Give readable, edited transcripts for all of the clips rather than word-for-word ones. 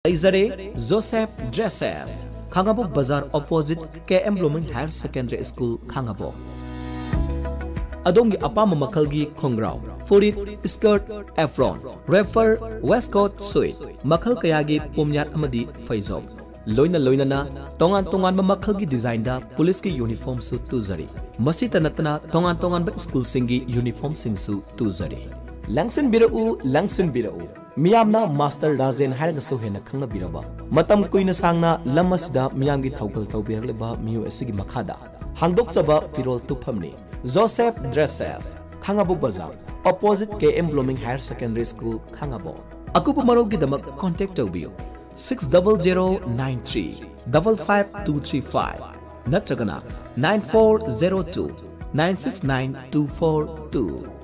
Laizare Joseph Dresses Khangabo Bazaar opposite KM Blooming Higher Secondary School Khangabo Adongi apama makalgi khongrau furit skirt apron refer waistcoat suit makal kayagi pumyat amadi faizom loina na tongan ma makalgi design da police ki uniform su tuzari masita natna tongan ba school singi uniform sing su tuzari langsin birau miyamna master razen hairaga so hena khangna biraba matam kuina sangna lamasda miyamgi thaugal tawbiragleba miyu asigi makhada hangdok saba firol tuphamni Joseph Dresses Khangabo Bazaar opposite KM Blooming Higher Secondary School Khangabo Akupu Marolgi Damak contact Tobiyo 60093 55235 Natragana 9402 969242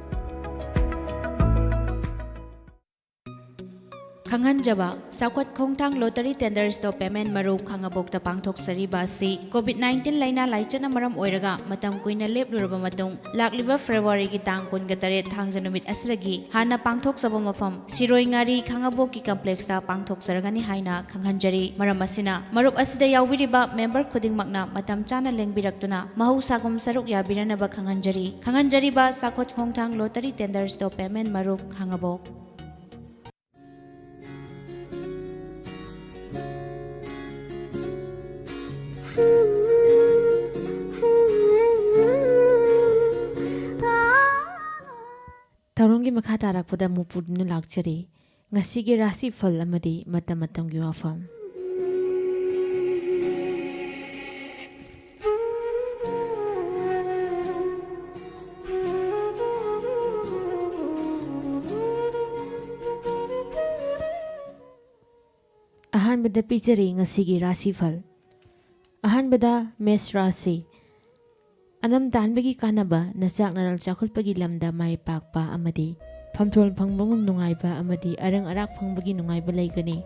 Khanganjaba Sakwat Khongthang Lottery Tender Stop Payment Marup Khangabokta Pangthok Sariba si COVID-19 laina laichana maram oiraga matam kuina lepluraba matung lakliba February ki tang kun ga tare thangja numit aslagi hana pangthok saba mafam Siroi ngari Khangabok ki complex ta pangthok saragani haina khanghanjari maram asina marup asida yawbiriba member khuding makna matam chana lengbirakuna mahusagum saruk yabiranaba khanghanjari ba Sakwat Khongthang Lottery Tender Stop Payment Marup Khangabok Tarungi makha tarakpada mupudna lakchari ngasigi Rashi Phal amadi matam gi Wapham ahanbada pichari ngasigi Rashi Phal ahanbada mes Rashi Anam tanbagi kanaba nasak naral chakhulpagi lamda mai pakpa amadi phamthol phangbangum nungaiba amadi arang arak phangbagi nungaiba laigani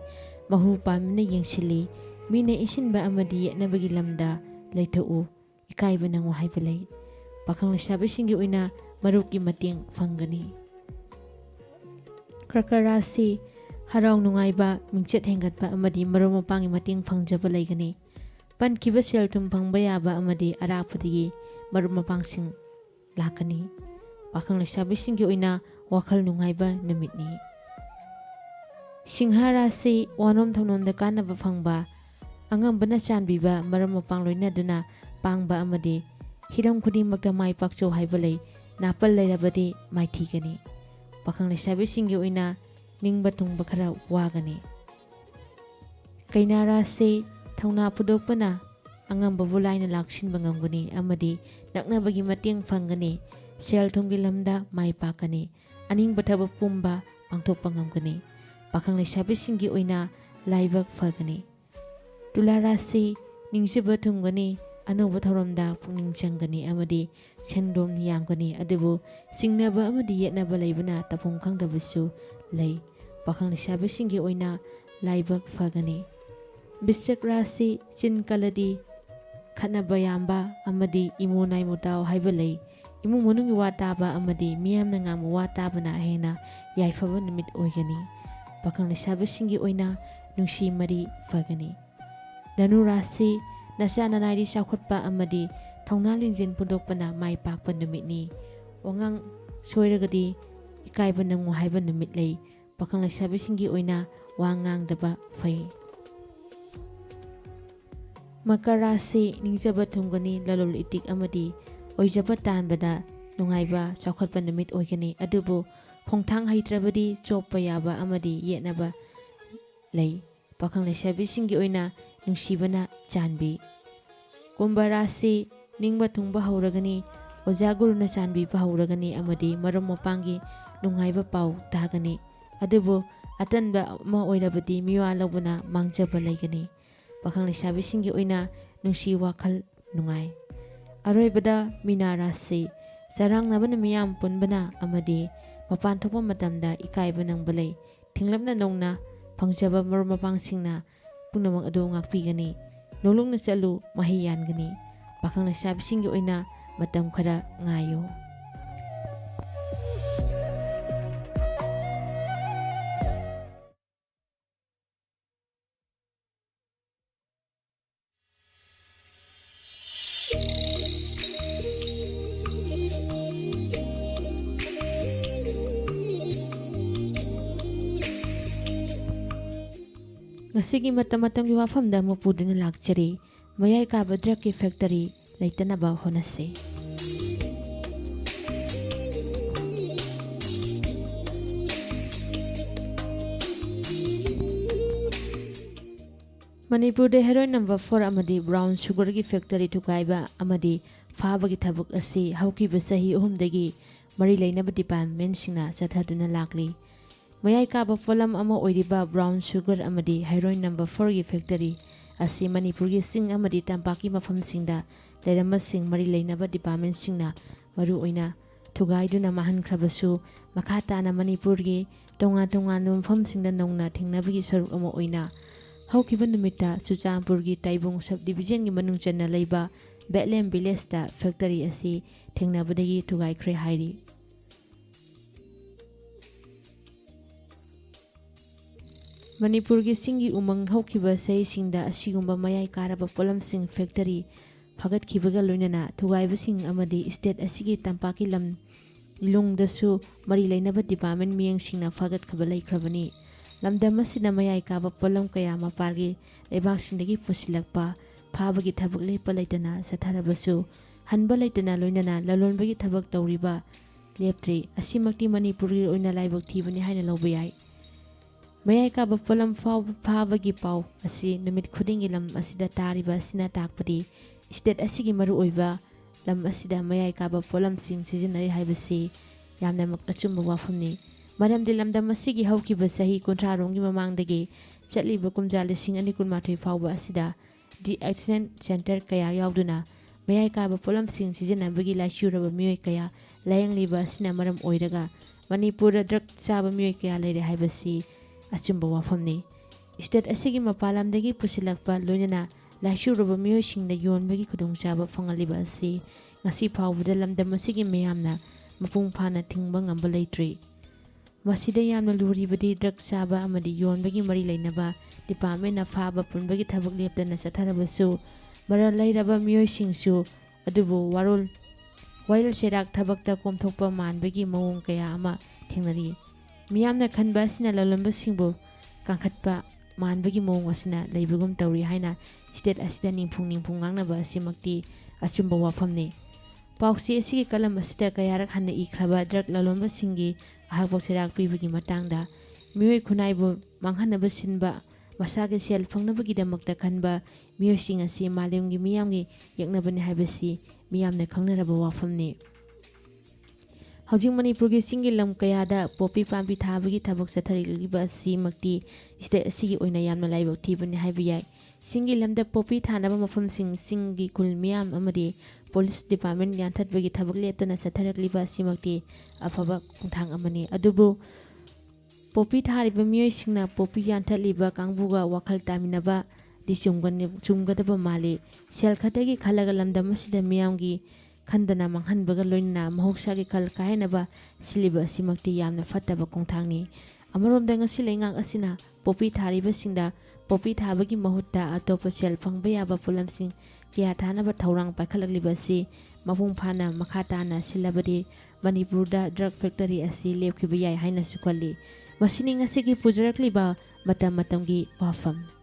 mahu pamna yengsili mine isinba amadi nabagi lamda laithau ikaiba nangu haiba lai pakhang sabisingi oina marukki mating phangani krakarasi harau nungaiba mingchet hengatba amadi maromo pangi mating phangjaba laigani pankiba seltum phangba yaba amadi arapadi marum mapangsing lakani pakhang lasabi gi oina wakhal nungaiba namitni singhara si wanom thamnom da kanaba phangba angam bana chanbiba marum mapang loina duna pangba amadi hiram khudi makta mai pakcho haibalai napal lairabadi maithi gani pakhang lasabi gi oina ningba tungba khara wagani kainara si thauna pudokpana angam babulaina laksin bangamguni amadi naknabagi mating phangani sel thunggi lamda mai pakani aning bathaba pumba pangthok pangamgani pakhang lesabi singi oina laibak phagani tularasi ningsiba thungani anuba thoramda pungning changani amadi sendom yamgani adubu singnaba amadi yetnaba laibana tapong khangdabusu lei pakhang lesabi singi oina laibak phagani bisak rasi chin kaladi khana bayamba amadi imunai mutau haibalei imu munungi wataba amadi miyamna ngam wataba hena yaifaba nimit oigani pakhang lesabisingi oina nungsi mari fagani danu rasi nasana nairi sakhotpa amadi thauna lingjin pudokpana mai pakpa nimitni wangang soiragadi ikaiba nangu haiba nimit lei pakhang lesabisingi oina wangang daba fai Makarasi ningjaba thumgani lalol itik amadi oijaba tanbada nungaiba chakhotpa nimit oigani adubu khongthang haitrabadi choppa yaba amadi yetnaba lei pakhang lesabi singi oina nungsibana chanbi kumbarasi ningba thungba hauragani ojaguruna chanbi pa hauragani amadi maram mopangi nungaiba pau tagani adubu atanba ma oirabadi miwa lobuna mangjaba laigani pakhang lesabi singi oina nungsi wakhal nungai aroibada minarasi jarang nabana miyam punbana amadi mapan thopa matamda ikaiba nangbalai thinglapna nongna phangjaba marmapang punamang adu ngakpigani nolungna chalu mahiyan gani pakhang lesabi singi oina matam khara ngayo Ngasigi matam-matamgi wafamda mapuduna lakchari mayai kaba drugki factory laitanaba honase. Manipur de heroin number 4 amadi brown sugar gi factory thukaiba amadi fabagi thabuk asi hauki basahi uhumdagi mari lainaba department singna chathaduna lakli. Mayai kaba folam ama oiriba brown sugar amadi heroin number 4 gi factory asi Manipur gi sing amadi tampaki mafam singda leirama sing mari lainaba department singna maru oina thugaiduna mahan khrabasu makhata na Manipur gi tonga mafam singda nongna thingnabagi saruk ama oina haukiba numita Chuchampur gi Taibong subdivision gi manung channa leiba Betlem village da factory asi thingnabadagi thugaikre hairi. Manipur gi singi umang haukiba sei singda asigumba mayai karaba polam sing factory phagat khibaga loinana thugaiba sing amadi state asigi tampaki lam lungdasu mari lainaba department miyang singna phagat khaba laikhrabani. Lamdam asina mayai kaba polam kaya mapargi lebak sindagi pusilakpa phabagi thabak lepa laitana satharabasu hanba laitana loinana lalonbagi thabak tawriba leptri asimakti Manipur gi oina laibak thibani haina lobiyai. Mayai kaba polam phabagi pau asi numit khudingi lam asida tariba sina takpadi state asigi maru oiba lam asida mayai kaba polam sing seasonary haibasi yamna mak achumba wafamni. Madam de lamdam asigi haukiba sahi kontraronggi mamangdagi chatliba kumja lising ani kunmathoi fawba asida di accident center kaya yauduna mayai kaba polam sing sijanabagi laisuraba miyoi kaya layangliba asina maram oiraga Manipur drug chaba miyoi kaya leire haibasi achumba wafamni. State asigi mapalamdagi pusilakpa loinana laisuraba miyoi singda yonbagi khudongchaba fangaliba asi ngasi fawbada lamdam asigi meyamna mapung phana thingba ngamba leitri. Masida yamna luribadi drug chaba amadi yonbagi mari lainaba department na faba punbagi thabak leptana satharabasu mara lairaba miyoi singsu adubu wairul serak thabakta komthokpa manbagi mawong kaya ama thengnari. Miyamna khanba asina lalamba singbu kangkhatpa manbagi mawong asina leibugum tawri haina state asida ningphung ngangnaba asimakti achumba wafamni. Pausi asigi kalam asida kayarak hanna ikhraba drug lalomba singi ahakpok serak pibagi matangda miyoi khunaibu manghanaba sinba masagi sel fangnabagidamagta khanba miyoi sing asi malemgi miyamgi yaknabani haibasi miyamna khangnaraba wafamni. Haujing Manipur gi singi lam kayada popi pampi thabagi thabak sathariba asi makti state asigi oina yamna laibak thibani haibiyai. Singi lamda popi thanaba mafam singi kul miyam amadi police department yanthatbagi thabak leptana satharakliba asimakti afaba khungthang amani adubu popi thariba miyoi singna popi yanthatliba kangbuga wakhal taminaba di chumgadaba mali sel khatagi khalaga lamdam asida miyamgi khandana manghanbaga loinna mahoksagi khal kainaba siliba asimakti yamna fattaba khungthangni. Amaromda ngasi lengak asina popi thariba singda popi thabagi mahutta atopa sel phangba yaba pulamsing kya thanaba thaurang paikhalakliba si mapung phana makhatana silabadi Manipurda drug factory asi lepkhiba yai haina sukhali masini ngasigi pujarakliba matam-matamgi Wapham.